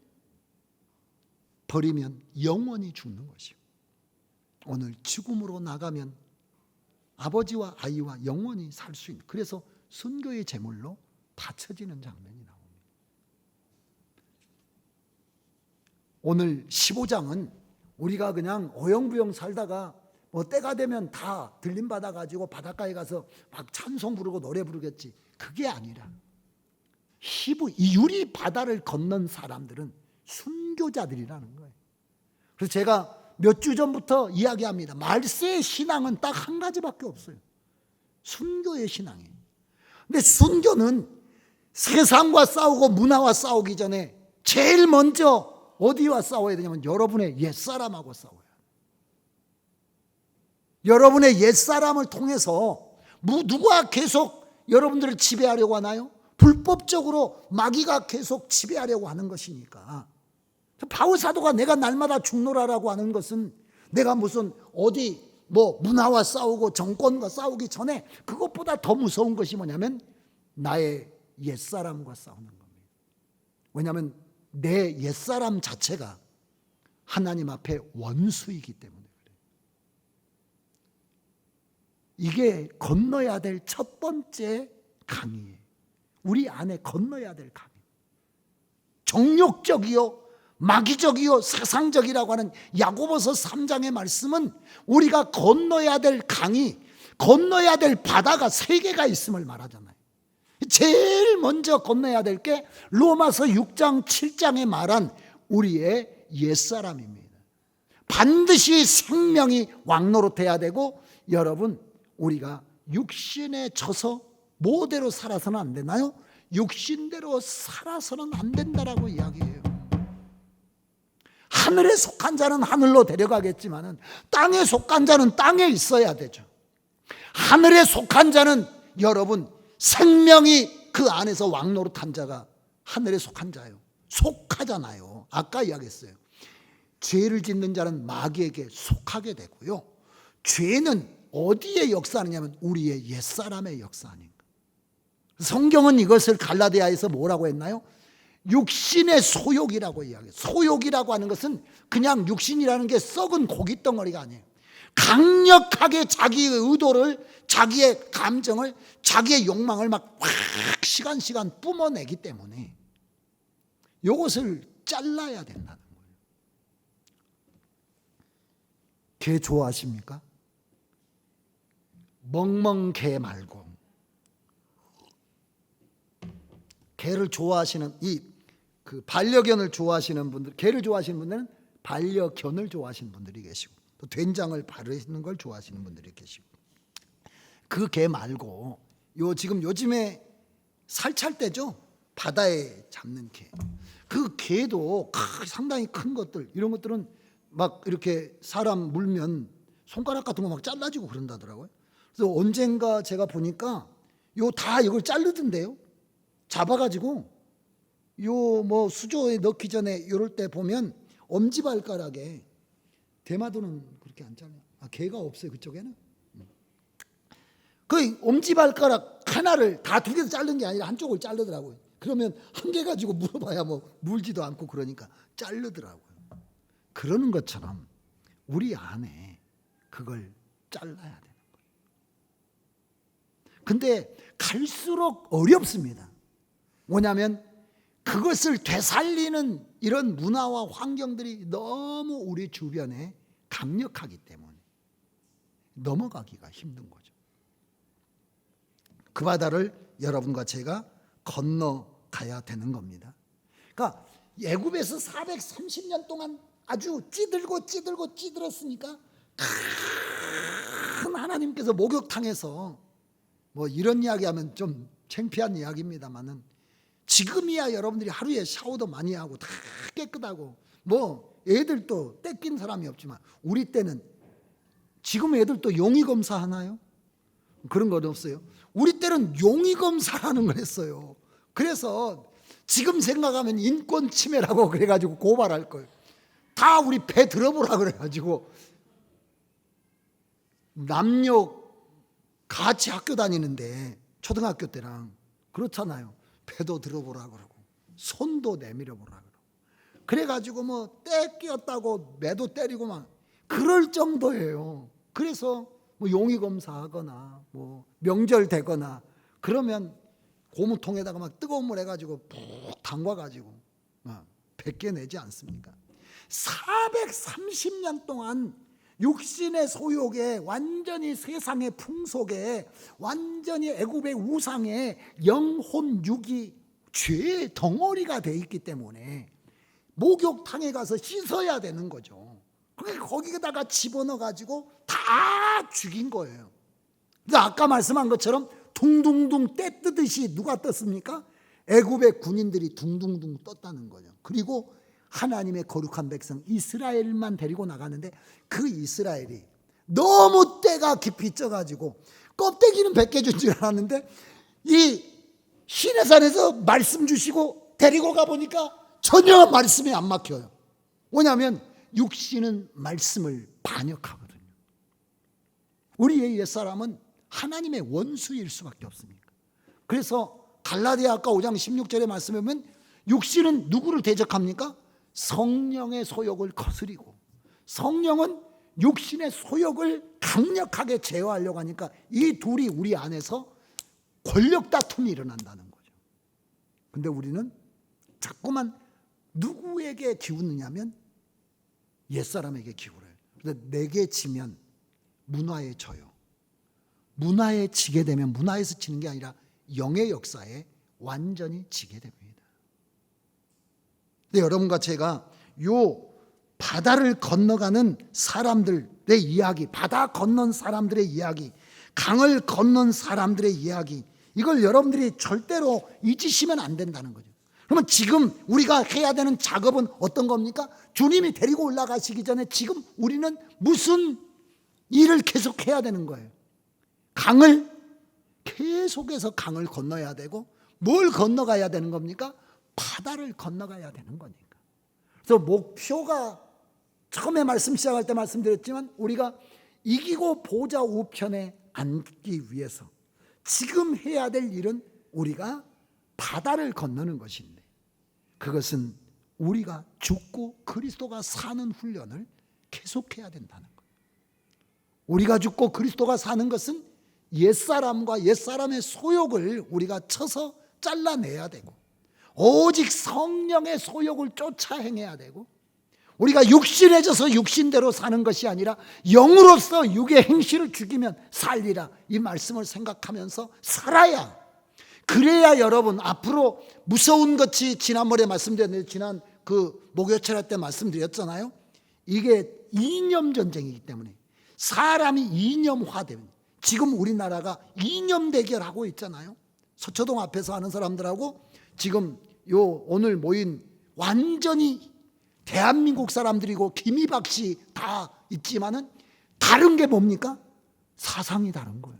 버리면 영원히 죽는 것이요, 오늘 죽음으로 나가면 아버지와 아이와 영원히 살 수 있는, 그래서 순교의 제물로 바쳐지는 장면이 나옵니다. 오늘 15장은 우리가 그냥 어영부영 살다가 때가 되면 다 들림받아가지고 바닷가에 가서 막 찬송 부르고 노래 부르겠지, 그게 아니라 이 유리 바다를 건넌 사람들은 순교자들이라는 거예요. 그래서 제가 몇 주 전부터 이야기합니다. 말세의 신앙은 딱 한 가지밖에 없어요. 순교의 신앙이에요. 근데 순교는 세상과 싸우고 문화와 싸우기 전에 제일 먼저 어디와 싸워야 되냐면 여러분의 옛사람하고 싸워요. 여러분의 옛사람을 통해서 누가 계속 여러분들을 지배하려고 하나요? 불법적으로 마귀가 계속 지배하려고 하는 것이니까. 바울 사도가 내가 날마다 죽노라라고 하는 것은 내가 무슨 어디 문화와 싸우고 정권과 싸우기 전에 그것보다 더 무서운 것이 뭐냐면 나의 옛사람과 싸우는 겁니다. 왜냐하면 내 옛사람 자체가 하나님 앞에 원수이기 때문에 그래요. 이게 건너야 될 첫 번째 강이에요. 우리 안에 건너야 될 강이. 정욕적이요, 마귀적이요, 세상적이라고 하는 야고보서 3장의 말씀은 우리가 건너야 될 강이, 건너야 될 바다가 세 개가 있음을 말하잖아요. 제일 먼저 건너야 될 게 로마서 6장 7장에 말한 우리의 옛사람입니다. 반드시 생명이 왕노릇해야 되고, 여러분 우리가 육신에 져서 뭐대로 살아서는 안 되나요? 육신대로 살아서는 안 된다라고 이야기해요. 하늘에 속한 자는 하늘로 데려가겠지만 땅에 속한 자는 땅에 있어야 되죠. 하늘에 속한 자는 여러분 생명이 그 안에서 왕노릇한 자가 하늘에 속한 자예요. 속하잖아요. 아까 이야기했어요. 죄를 짓는 자는 마귀에게 속하게 되고요. 죄는 어디에 역사하느냐면 우리의 옛사람의 역사 아닌가. 성경은 이것을 갈라디아에서 뭐라고 했나요? 육신의 소욕이라고 이야기해요. 소욕이라고 하는 것은 그냥 육신이라는 게 썩은 고깃덩어리가 아니에요. 강력하게 자기의 의도를, 자기의 감정을, 자기의 욕망을 막 확 시간 뿜어내기 때문에 이것을 잘라야 된다는 거예요. 개 좋아하십니까? 멍멍개 말고 개를 좋아하시는 그 반려견을 좋아하시는 분들, 개를 좋아하시는 분들은 반려견을 좋아하시는 분들이 계시고 또 된장을 바르는 걸 좋아하시는 분들이 계시고, 그 개 말고 지금 요즘에 살찰 때죠. 바다에 잡는 개. 그 개도 상당히 큰 것들, 이런 것들은 막 이렇게 사람 물면 손가락 같은 거 막 잘라지고 그런다더라고요. 그래서 언젠가 제가 보니까 다 이걸 자르던데요. 잡아가지고 수조에 넣기 전에 이럴 때 보면 엄지발가락에, 대마도는 그렇게 안 잘라요. 개가 없어요 그쪽에는. 그 엄지발가락 하나를 다 두 개서 자른 게 아니라 한쪽을 자르더라고요. 그러면 한 개 가지고 물어봐야 물지도 않고 그러니까 자르더라고요. 그러는 것처럼 우리 안에 그걸 잘라야 되는 거예요. 근데 갈수록 어렵습니다. 뭐냐면 그것을 되살리는 이런 문화와 환경들이 너무 우리 주변에 강력하기 때문에 넘어가기가 힘든 거죠. 그 바다를 여러분과 제가 건너가야 되는 겁니다. 그러니까 애굽에서 430년 동안 아주 찌들었으니까 큰 하나님께서 목욕탕에서 이런 이야기하면 좀 창피한 이야기입니다만은, 지금이야 여러분들이 하루에 샤워도 많이 하고 다 깨끗하고 애들도 떼낀 사람이 없지만, 우리 때는, 지금 애들도 용의 검사 하나요? 그런 건 없어요. 우리 때는 용의 검사라는 걸 했어요. 그래서 지금 생각하면 인권 침해라고 그래가지고 고발할 거예요. 다 우리 배 들어보라 그래가지고 남녀 같이 학교 다니는데 초등학교 때랑 그렇잖아요. 배도 들어보라 그러고 손도 내밀어 보라 그러고, 그래가지고 때 끼었다고 매도 때리고 막 그럴 정도예요. 그래서 용의 검사하거나 명절 되거나 그러면 고무통에다가 막 뜨거운 물 해가지고 푹 담가가지고 벗겨내지 않습니까? 430년 동안 육신의 소욕에, 완전히 세상의 풍속에, 완전히 애굽의 우상에 영혼 육이 죄의 덩어리가 돼 있기 때문에 목욕탕에 가서 씻어야 되는 거죠. 그러니까 거기다가 집어넣어가지고 다 죽인 거예요. 그래서 아까 말씀한 것처럼 둥둥둥 떼 뜨듯이 누가 떴습니까? 애굽의 군인들이 둥둥둥 떴다는 거죠. 그리고 하나님의 거룩한 백성 이스라엘만 데리고 나가는데, 그 이스라엘이 너무 때가 깊이 쪄가지고 껍데기는 벗겨준 줄 알았는데 이 시내산에서 말씀 주시고 데리고 가보니까 전혀 말씀이 안 막혀요. 왜냐하면 육신은 말씀을 반역하거든요. 우리의 옛사람은 하나님의 원수일 수밖에 없습니다. 그래서 갈라디아가 5장 16절의 말씀에 보면 육신은 누구를 대적합니까? 성령의 소욕을 거스리고, 성령은 육신의 소욕을 강력하게 제어하려고 하니까 이 둘이 우리 안에서 권력 다툼이 일어난다는 거죠. 근데 우리는 자꾸만 누구에게 기우느냐면 옛사람에게 기울어요. 그런데 내게 지면 문화에 져요. 문화에 지게 되면 문화에서 지는 게 아니라 영의 역사에 완전히 지게 됩니다. 근데 여러분과 제가 요 바다를 건너가는 사람들의 이야기, 바다 건넌 사람들의 이야기, 강을 건넌 사람들의 이야기, 이걸 여러분들이 절대로 잊으시면 안 된다는 거죠. 그러면 지금 우리가 해야 되는 작업은 어떤 겁니까? 주님이 데리고 올라가시기 전에 지금 우리는 무슨 일을 계속 해야 되는 거예요? 강을 계속해서 강을 건너야 되고, 뭘 건너가야 되는 겁니까? 바다를 건너가야 되는 거니까. 그래서 목표가 처음에 말씀 시작할 때 말씀드렸지만 우리가 이기고 보좌 우편에 앉기 위해서 지금 해야 될 일은 우리가 바다를 건너는 것인데, 그것은 우리가 죽고 그리스도가 사는 훈련을 계속해야 된다는 거예요. 우리가 죽고 그리스도가 사는 것은 옛사람과 옛사람의 소욕을 우리가 쳐서 잘라내야 되고, 오직 성령의 소욕을 쫓아 행해야 되고, 우리가 육신해져서 육신대로 사는 것이 아니라 영으로서 육의 행실을 죽이면 살리라, 이 말씀을 생각하면서 살아야, 그래야 여러분 앞으로 무서운 것이, 지난번에 말씀드렸는데 지난 그 목요철 때 말씀드렸잖아요. 이게 이념 전쟁이기 때문에 사람이 이념화되면, 지금 우리나라가 이념 대결하고 있잖아요. 서초동 앞에서 하는 사람들하고 지금 요 오늘 모인 완전히 대한민국 사람들이고 김이박 씨 다 있지만은 다른 게 뭡니까? 사상이 다른 거예요.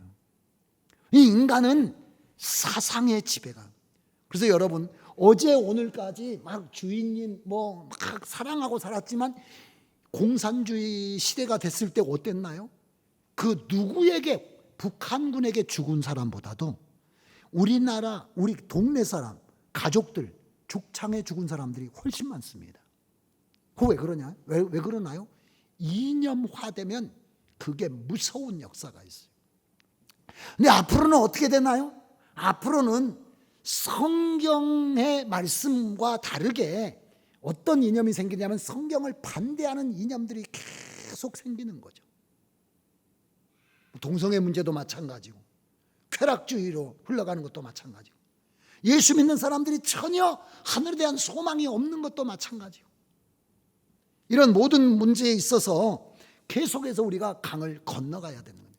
이 인간은 사상의 지배가. 그래서 여러분, 어제 오늘까지 막 주인님 뭐 막 사랑하고 살았지만 공산주의 시대가 됐을 때 어땠나요? 그 누구에게, 북한군에게 죽은 사람보다도 우리나라, 우리 동네 사람, 가족들, 죽창에 죽은 사람들이 훨씬 많습니다. 그거 왜 그러냐? 왜 그러나요? 이념화되면 그게 무서운 역사가 있어요. 근데 앞으로는 어떻게 되나요? 앞으로는 성경의 말씀과 다르게 어떤 이념이 생기냐면 성경을 반대하는 이념들이 계속 생기는 거죠. 동성애 문제도 마찬가지고, 쾌락주의로 흘러가는 것도 마찬가지고, 예수 믿는 사람들이 전혀 하늘에 대한 소망이 없는 것도 마찬가지고, 이런 모든 문제에 있어서 계속해서 우리가 강을 건너가야 되는 거예요.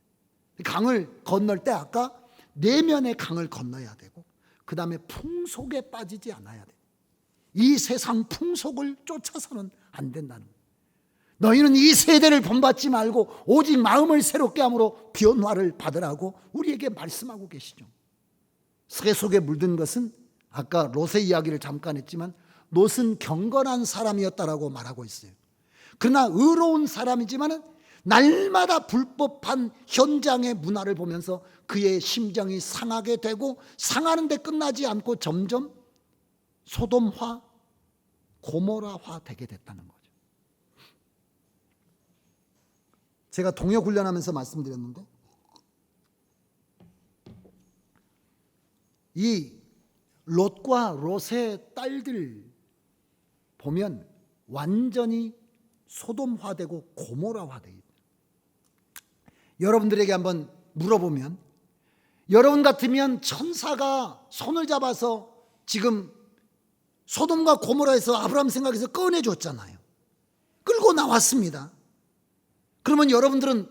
강을 건널 때 아까 내면의 강을 건너야 되고, 그 다음에 풍속에 빠지지 않아야 돼요. 이 세상 풍속을 쫓아서는 안 된다는 거예요. 너희는 이 세대를 본받지 말고 오직 마음을 새롭게 함으로 변화를 받으라고 우리에게 말씀하고 계시죠. 새 속에 물든 것은 아까 롯의 이야기를 잠깐 했지만 롯은 경건한 사람이었다라고 말하고 있어요. 그러나 의로운 사람이지만 날마다 불법한 현장의 문화를 보면서 그의 심정이 상하게 되고, 상하는 데 끝나지 않고 점점 소돔화, 고모라화 되게 됐다는 거죠. 제가 동역 훈련하면서 말씀드렸는데, 이 롯과 롯의 딸들 보면 완전히 소돔화되고 고모라화되어 있다. 여러분들에게 한번 물어보면, 여러분 같으면 천사가 손을 잡아서 지금 소돔과 고모라에서 아브라함 생각해서 꺼내줬잖아요. 끌고 나왔습니다. 그러면 여러분들은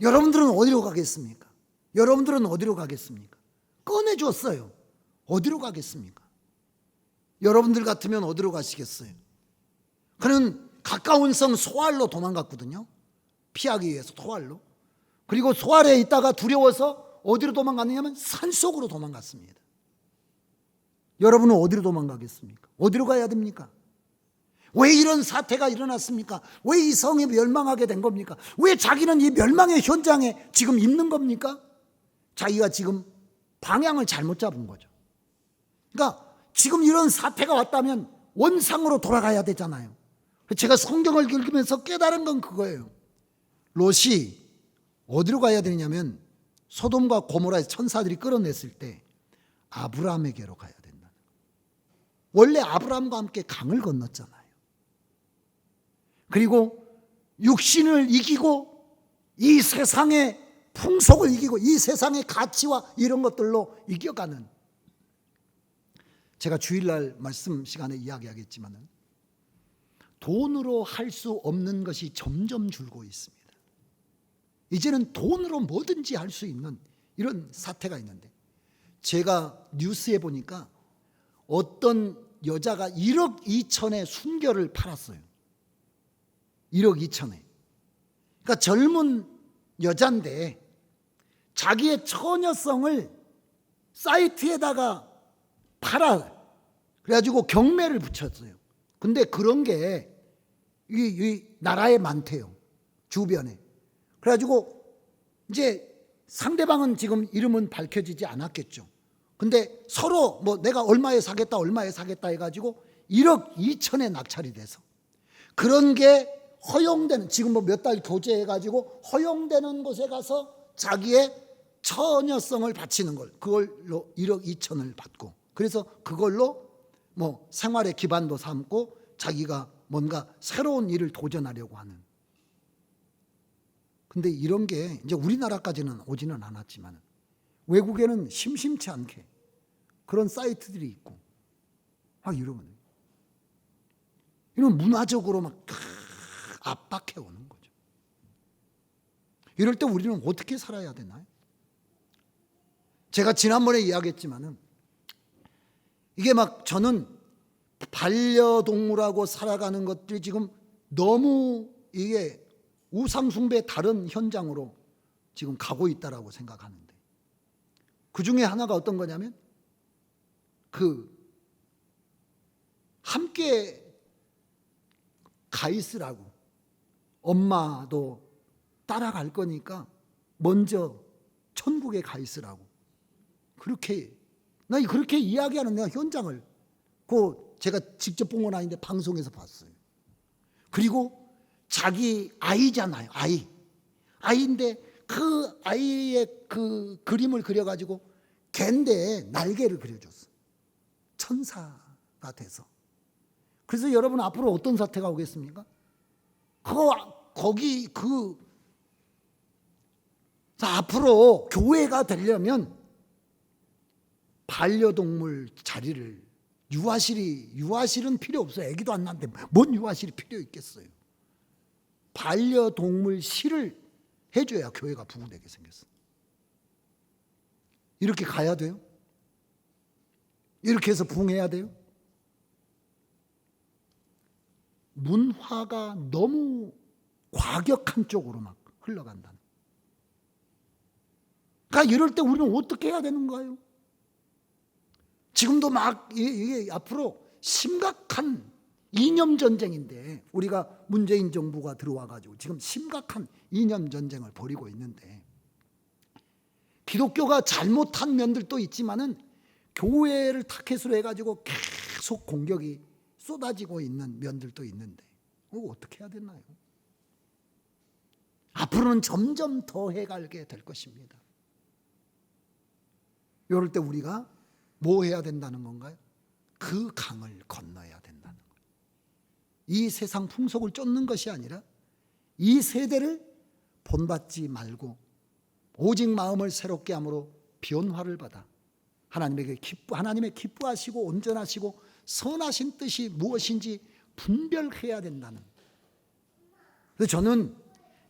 어디로 가겠습니까? 여러분들은 어디로 가겠습니까? 꺼내줬어요. 어디로 가겠습니까? 여러분들 같으면 어디로 가시겠어요? 그는 가까운 성 소알로 도망갔거든요. 피하기 위해서 소알로. 그리고 소 아래에 있다가 두려워서 어디로 도망갔느냐면 산속으로 도망갔습니다. 여러분은 어디로 도망가겠습니까? 어디로 가야 됩니까? 왜 이런 사태가 일어났습니까? 왜 이 성이 멸망하게 된 겁니까? 왜 자기는 이 멸망의 현장에 지금 있는 겁니까? 자기가 지금 방향을 잘못 잡은 거죠. 그러니까 지금 이런 사태가 왔다면 원상으로 돌아가야 되잖아요. 제가 성경을 읽으면서 깨달은 건 그거예요. 롯이 어디로 가야 되냐면 소돔과 고모라의 천사들이 끌어냈을 때 아브라함에게로 가야 된다는 거예요. 원래 아브라함과 함께 강을 건넜잖아요. 그리고 육신을 이기고 이 세상의 풍속을 이기고 이 세상의 가치와 이런 것들로 이겨가는, 제가 주일날 말씀 시간에 이야기하겠지만 돈으로 할 수 없는 것이 점점 줄고 있습니다. 이제는 돈으로 뭐든지 할 수 있는 이런 사태가 있는데, 제가 뉴스에 보니까 어떤 여자가 1억 2천에 순결을 팔았어요. 1억 2천에. 그러니까 젊은 여잔데 자기의 처녀성을 사이트에다가 팔아. 그래가지고 경매를 붙였어요. 근데 그런 게 이 나라에 많대요. 주변에. 그래가지고 이제 상대방은 지금 이름은 밝혀지지 않았겠죠. 근데 서로 뭐 내가 얼마에 사겠다 해가지고 1억 2천에 낙찰이 돼서, 그런 게 허용되는, 지금 뭐 몇 달 교제해가지고 허용되는 곳에 가서 자기의 처녀성을 바치는 걸, 그걸로 1억 2천을 받고, 그래서 그걸로 뭐 생활의 기반도 삼고 자기가 뭔가 새로운 일을 도전하려고 하는. 근데 이런 게 이제 우리나라까지는 오지는 않았지만 외국에는 심심치 않게 그런 사이트들이 있고 막 이러거든요. 이런 문화적으로 막 압박해 오는 거죠. 이럴 때 우리는 어떻게 살아야 되나요? 제가 지난번에 이야기했지만은 이게 막 저는 반려동물하고 살아가는 것들이 지금 너무 이게 우상숭배의 다른 현장으로 지금 가고 있다라고 생각하는데, 그 중에 하나가 어떤 거냐면 함께 가 있으라고, 엄마도 따라갈 거니까 먼저 천국에 가 있으라고, 그렇게 이야기하는 내가 현장을 제가 직접 본 건 아닌데 방송에서 봤어요. 그리고 자기 아이잖아요. 아이인데 그 아이의 그 그림을 그려가지고 갠데 날개를 그려줬어. 천사가 돼서. 그래서 여러분 앞으로 어떤 사태가 오겠습니까? 앞으로 교회가 되려면 반려동물 자리를, 유아실은 필요 없어요. 애기도 안 낳는데 뭔 유아실이 필요 있겠어요. 반려동물 실을 해줘야 교회가 부흥되게 생겼어. 이렇게 가야 돼요? 이렇게 해서 부흥해야 돼요? 문화가 너무 과격한 쪽으로 막 흘러간다. 그러니까 이럴 때 우리는 어떻게 해야 되는가요? 지금도 막 이게 앞으로 심각한 이념 전쟁인데, 우리가 문재인 정부가 들어와가지고 지금 심각한 이념 전쟁을 벌이고 있는데, 기독교가 잘못한 면들도 있지만은 교회를 타켓으로 해가지고 계속 공격이 쏟아지고 있는 면들도 있는데, 어떻게 해야 되나요? 앞으로는 점점 더 해가게 될 것입니다. 이럴 때 우리가 뭐 해야 된다는 건가요? 그 강을 건너야 된다는 거예요. 이 세상 풍속을 쫓는 것이 아니라 이 세대를 본받지 말고 오직 마음을 새롭게 함으로 변화를 받아 하나님의 기뻐하시고 온전하시고 선하신 뜻이 무엇인지 분별해야 된다는. 그래서 저는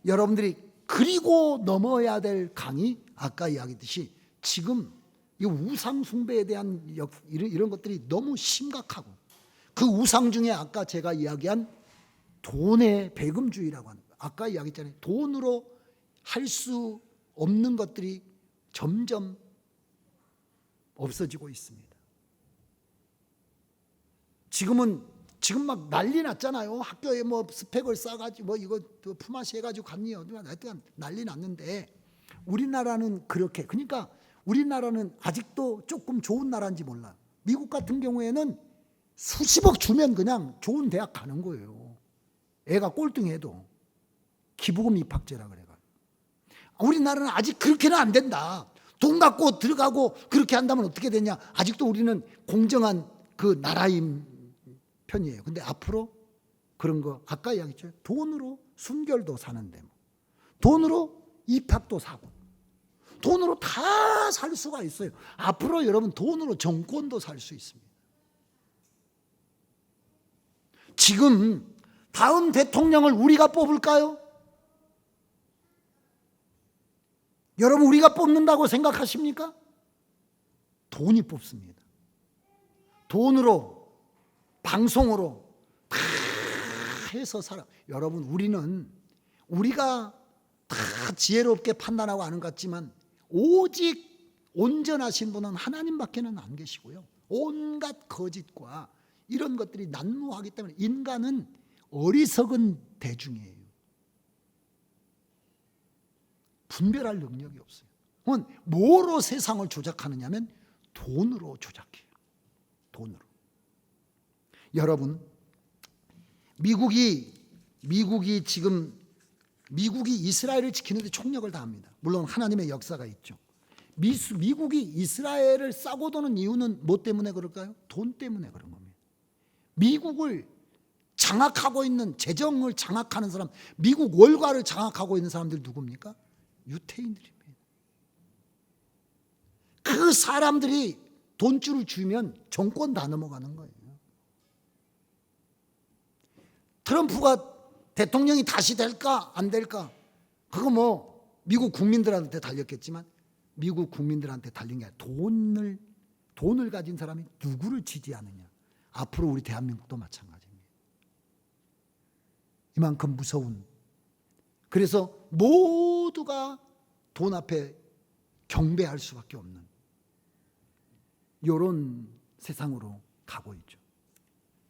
여러분들이 그리고 넘어야 될 강이 아까 이야기했듯이 지금 이 우상 숭배에 대한 이런 것들이 너무 심각하고, 그 우상 중에 아까 제가 이야기한 돈의 배금주의라고 하는, 아까 이야기했잖아요. 돈으로 할 수 없는 것들이 점점 없어지고 있습니다. 지금 막 난리 났잖아요. 학교에 뭐 스펙을 쌓아가지고 뭐 이거 품앗이 해가지고 갔니요. 하여튼 난리 났는데 우리나라는 그렇게, 그러니까 우리나라는 아직도 조금 좋은 나라인지 몰라요. 미국 같은 경우에는 수십억 주면 그냥 좋은 대학 가는 거예요. 애가 꼴등해도 기부금 입학제라 그래가지고. 우리나라는 아직 그렇게는 안 된다. 돈 갖고 들어가고 그렇게 한다면 어떻게 되냐. 아직도 우리는 공정한 그 나라인 편이에요. 근데 앞으로 그런 거 아까 이야기했죠. 돈으로 순결도 사는데 뭐. 돈으로 입학도 사고 돈으로 다 살 수가 있어요. 앞으로 여러분 돈으로 정권도 살 수 있습니다. 지금 다음 대통령을 우리가 뽑을까요? 여러분 우리가 뽑는다고 생각하십니까? 돈이 뽑습니다. 돈으로 방송으로 다 해서 살아. 여러분 우리가 다 지혜롭게 판단하고 아는 것 같지만 오직 온전하신 분은 하나님밖에는 안 계시고요. 온갖 거짓과 이런 것들이 난무하기 때문에 인간은 어리석은 대중이에요. 분별할 능력이 없어요. 그건 뭐로 세상을 조작하느냐 하면 돈으로 조작해요. 돈으로. 여러분 미국이 이스라엘을 지키는 데 총력을 다합니다. 물론 하나님의 역사가 있죠. 미국이 이스라엘을 싸고 도는 이유는 뭐 때문에 그럴까요? 돈 때문에 그런 겁니다. 미국을 장악하고 있는, 재정을 장악하는 사람, 미국 월가를 장악하고 있는 사람들 누굽니까? 유태인들입니다. 그 사람들이 돈줄을 주면 정권 다 넘어가는 거예요. 트럼프가 대통령이 다시 될까 안 될까? 그거 뭐 미국 국민들한테 달렸겠지만 미국 국민들한테 달린 게 아니라 돈을 가진 사람이 누구를 지지하느냐. 앞으로 우리 대한민국도 마찬가지입니다. 이만큼 무서운, 그래서 모두가 돈 앞에 경배할 수밖에 없는 이런 세상으로 가고 있죠.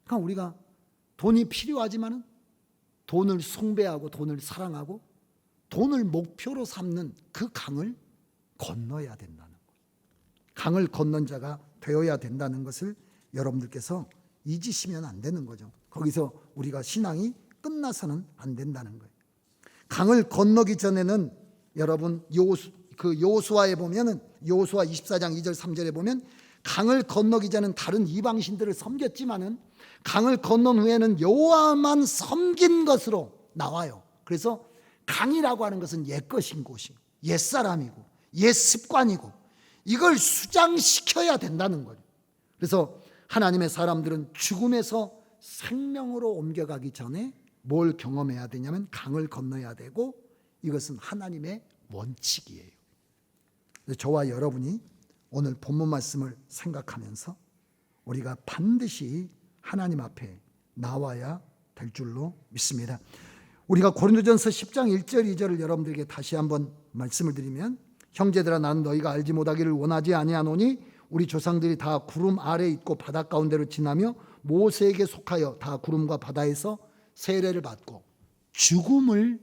그러니까 우리가 돈이 필요하지만은 돈을 숭배하고 돈을 사랑하고 돈을 목표로 삼는 그 강을 건너야 된다는 것. 강을 건넌 자가 되어야 된다는 것을 여러분들께서 잊으시면 안 되는 거죠. 거기서 우리가 신앙이 끝나서는 안 된다는 거예요. 강을 건너기 전에는 여러분 여호수아에 보면은 여호수아 24장 2절 3절에 보면 강을 건너기 전에는 다른 이방신들을 섬겼지만은 강을 건넌 후에는 여호와만 섬긴 것으로 나와요. 그래서 강이라고 하는 것은 옛것인 곳이, 옛사람이고 옛습관이고 이걸 수장시켜야 된다는 거예요. 그래서 하나님의 사람들은 죽음에서 생명으로 옮겨가기 전에 뭘 경험해야 되냐면 강을 건너야 되고 이것은 하나님의 원칙이에요. 저와 여러분이 오늘 본문 말씀을 생각하면서 우리가 반드시 하나님 앞에 나와야 될 줄로 믿습니다. 우리가 고린도전서 10장 1절 2절을 여러분들에게 다시 한번 말씀을 드리면 형제들아 나는 너희가 알지 못하기를 원하지 아니하노니 우리 조상들이 다 구름 아래 있고 바다 가운데로 지나며 모세에게 속하여 다 구름과 바다에서 세례를 받고 죽음을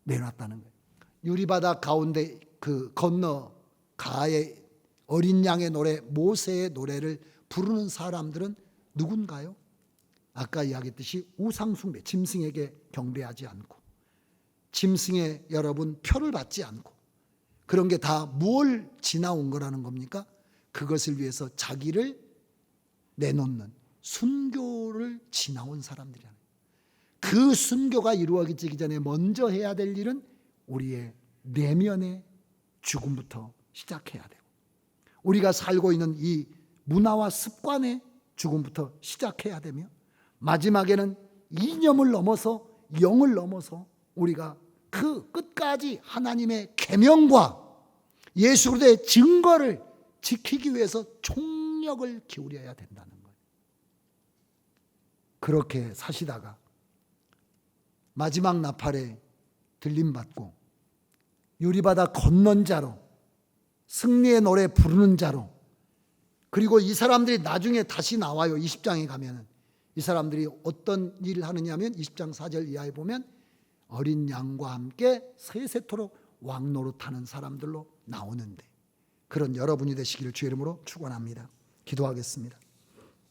내놨다는 거예요. 유리바다 가운데 그 건너 가에 어린 양의 노래 모세의 노래를 부르는 사람들은 누군가요? 아까 이야기했듯이 우상숭배, 짐승에게 경배하지 않고 짐승의 여러분 표를 받지 않고 그런 게 다 뭘 지나온 거라는 겁니까? 그것을 위해서 자기를 내놓는 순교를 지나온 사람들이라는 그 순교가 이루어지기 전에 먼저 해야 될 일은 우리의 내면의 죽음부터 시작해야 되고 우리가 살고 있는 이 문화와 습관의 죽음부터 시작해야 되며 마지막에는 이념을 넘어서 영을 넘어서 우리가 그 끝까지 하나님의 계명과 예수 그리스도의 증거를 지키기 위해서 총력을 기울여야 된다는 거예요. 그렇게 사시다가 마지막 나팔에 들림받고 유리바다 건넌 자로, 승리의 노래 부르는 자로, 그리고 이 사람들이 나중에 다시 나와요. 20장에 가면은 이 사람들이 어떤 일을 하느냐 하면 20장 4절 이하에 보면 어린 양과 함께 세세토록 왕노릇하는 사람들로 나오는데, 그런 여러분이 되시기를 주의 이름으로 축원합니다. 기도하겠습니다.